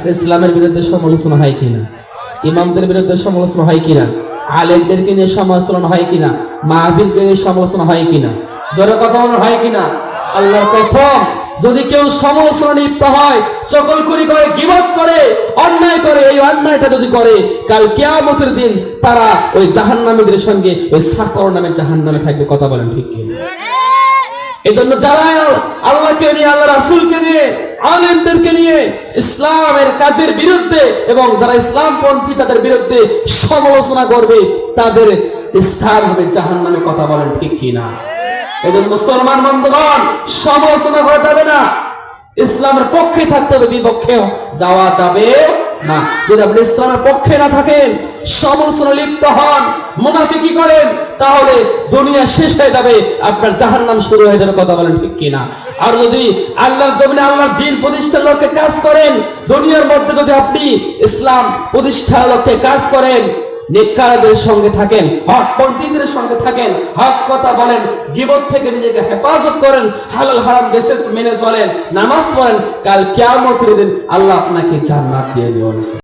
আজকে ইসলামের বিরুদ্ধে সমালোচনা হয় কিনা, ইমামদের বিরুদ্ধে সমালোচনা হয় কিনা, আলেমদেরকে নিয়ে সমালোচনা হয় কিনা, মাহফিলকে নিয়ে সমালোচনা হয় কিনা, জোরে কথা বলা হয় কিনা? আল্লাহর কসম, যদি কেউ সমালোচনা লিপ্ত হয়, চকলখুরি করে, গীবত করে, অন্যায় করে, এই অন্যায়টা যদি করে, কাল কিয়ামতের দিন তারা ওই জাহান্নামীদের সঙ্গে ওই সাকর নামে জাহান্নামে থাকবে। কথা বলেন ঠিক কিনা? এই জন্য যারা আল্লাহকে নিয়ে, আল্লাহ রাসূলকে নিয়ে, আলেমদেরকে নিয়ে ইসলামের কাজের বিরুদ্ধে এবং যারা ইসলামপন্থী তাদের বিরুদ্ধে সমালোচনা করবে, তাদের স্থান হবে জাহান্নামে। কথা বলেন ঠিক কিনা? এই জন্য মুসলমান বন্ধুগণ, সমালোচনা করা যাবে না, ইসলামের পক্ষে থাকতে হবে, বিপক্ষে যাওয়া যাবে না। যদি আপনি ইসলামের পক্ষে না থাকেন, সমালোচনা লিপ্ত হন, মুনাফিকি করেন, তাহলে দুনিয়া শেষ হয়ে যাবে, আপনার জাহান্নাম শুরু হয়ে যাবে। কথা বলেন ঠিক কিনা? আর যদি আল্লাহর জমিনে আল্লাহর দ্বীন প্রতিষ্ঠার লক্ষ্যে কাজ করেন, দুনিয়ার মধ্যে যদি আপনি ইসলাম প্রতিষ্ঠার লক্ষ্যে কাজ করেন, নেককারদের সঙ্গে থাকেন, হক পন্থীদের সঙ্গে থাকেন, হক কথা বলেন, গীবত থেকে নিজেকে হেফাজত করেন, হালাল হারাম বেসিস মেনে চলেন, নামাজ পড়েন, কাল কিয়ামতের দিন আল্লাহ আপনাকে জান্নাত দিয়ে দিবেন।